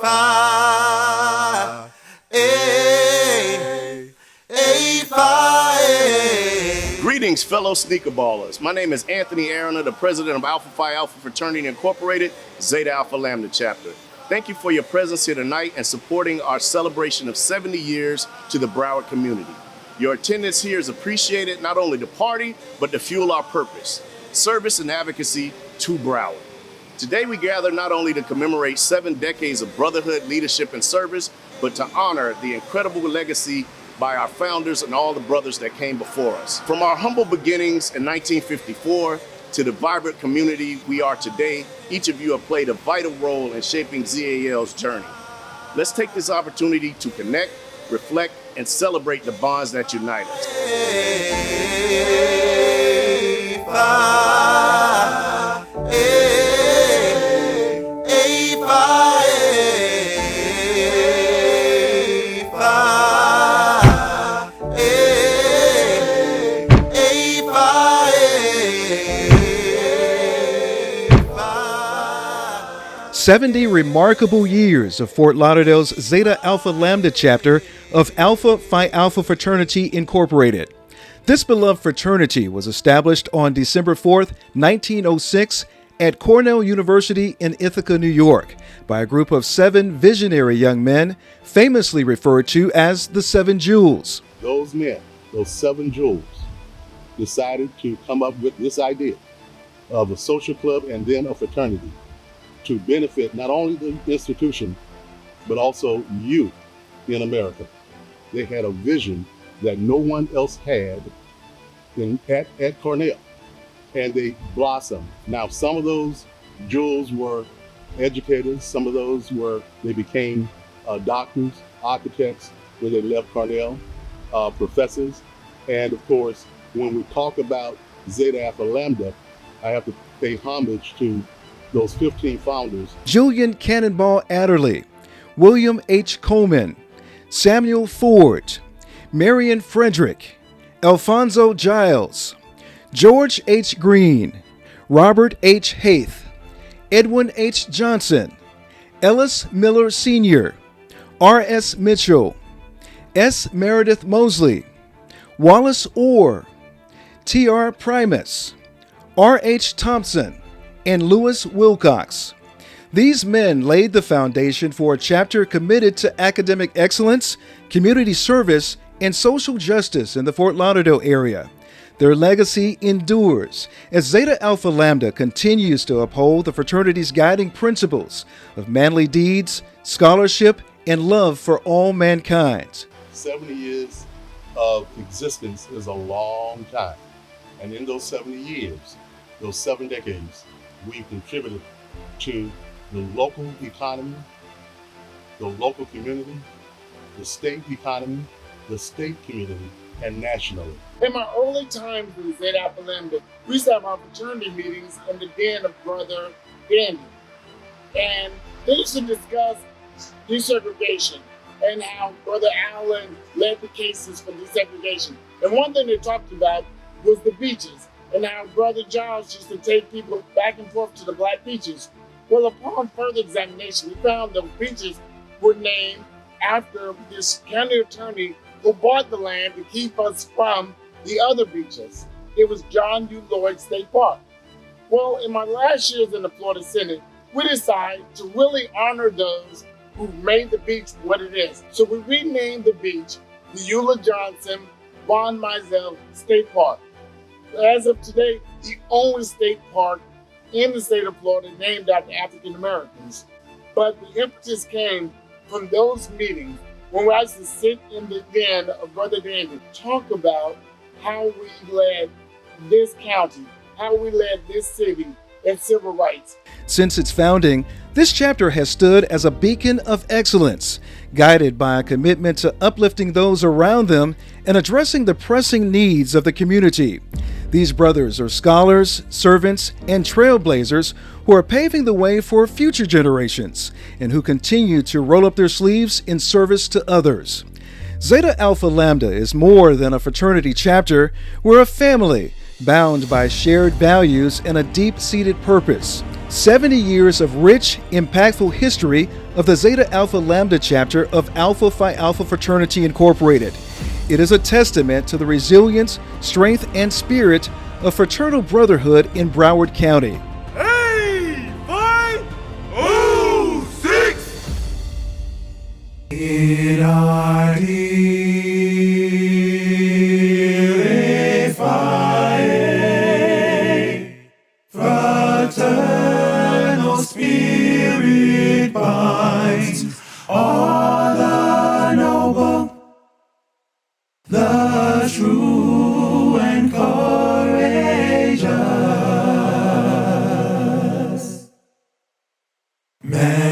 Phi, A Phi. Greetings, fellow sneaker ballers. My name is Anthony Arona, the president of Alpha Phi Alpha Fraternity Incorporated, Zeta Alpha Lambda chapter. Thank you for your presence here tonight and supporting our celebration of 70 years to the Broward community. Your attendance here is appreciated not only to party, but to fuel our purpose, service and advocacy to Broward. Today we gather not only to commemorate 7 decades of brotherhood, leadership, and service, but to honor the incredible legacy by our founders and all the brothers that came before us. From our humble beginnings in 1954 to the vibrant community we are today, each of you have played a vital role in shaping ZAL's journey. Let's take this opportunity to connect, reflect, and celebrate the bonds that unite us. "70 remarkable years of Fort Lauderdale's Zeta Alpha Lambda chapter of Alpha Phi Alpha Fraternity Incorporated. This beloved fraternity was established on December 4th, 1906 at Cornell University in Ithaca, New York, by a group of 7 visionary young men, famously referred to as the 7 Jewels. Those men, those 7 jewels, decided to come up with this idea of a social club and then a fraternity to benefit not only the institution, but also youth in America. They had a vision that no one else had at Cornell, and they blossomed. Now, some of those jewels were educators, some of those they became doctors, architects when they left Cornell, professors, and of course, when we talk about Zeta Alpha Lambda, I have to pay homage to those 15 founders: Julian Cannonball Adderley, William H. Coleman, Samuel Ford, Marion Frederick, Alfonso Giles, George H. Green, Robert H. Haith, Edwin H. Johnson, Ellis Miller Sr., R.S. Mitchell, S. Meredith Mosley, Wallace Orr, T.R. Primus, R.H. Thompson, and Lewis Wilcox. These men laid the foundation for a chapter committed to academic excellence, community service, and social justice in the Fort Lauderdale area. Their legacy endures as Zeta Alpha Lambda continues to uphold the fraternity's guiding principles of manly deeds, scholarship, and love for all mankind. 70 years of existence is a long time. And in those 70 years, those 7 decades, we've contributed to the local economy, the local community, the state economy, the state community, and nationally. In my early times with Zeta Alpha Lambda, we used to have our fraternity meetings in the den of Brother Dandy. And they used to discuss desegregation and how Brother Allen led the cases for desegregation. And one thing they talked about was the beaches, and how Brother Giles used to take people back and forth to the black beaches. Well, upon further examination, we found the beaches were named after this county attorney who bought the land to keep us from the other beaches. It was John U. Lloyd State Park. Well, in my last years in the Florida Senate, we decided to really honor those who made the beach what it is. So we renamed the beach the Eula Johnson Von Mizell State Park. As of today, the only state park in the state of Florida named after African Americans. But the impetus came from those meetings when we used to sit in the den of Brother Dandy, talk about how we led this county, how we led this city in civil rights. Since its founding, this chapter has stood as a beacon of excellence, guided by a commitment to uplifting those around them and addressing the pressing needs of the community. These brothers are scholars, servants, and trailblazers who are paving the way for future generations and who continue to roll up their sleeves in service to others. Zeta Alpha Lambda is more than a fraternity chapter. We're a family bound by shared values and a deep-seated purpose. 70 years of rich, impactful history of the Zeta Alpha Lambda chapter of Alpha Phi Alpha Fraternity Incorporated. It is a testament to the resilience, strength, and spirit of fraternal brotherhood in Broward County. Fraternal spirit binds all the noble, the true and courageous. Man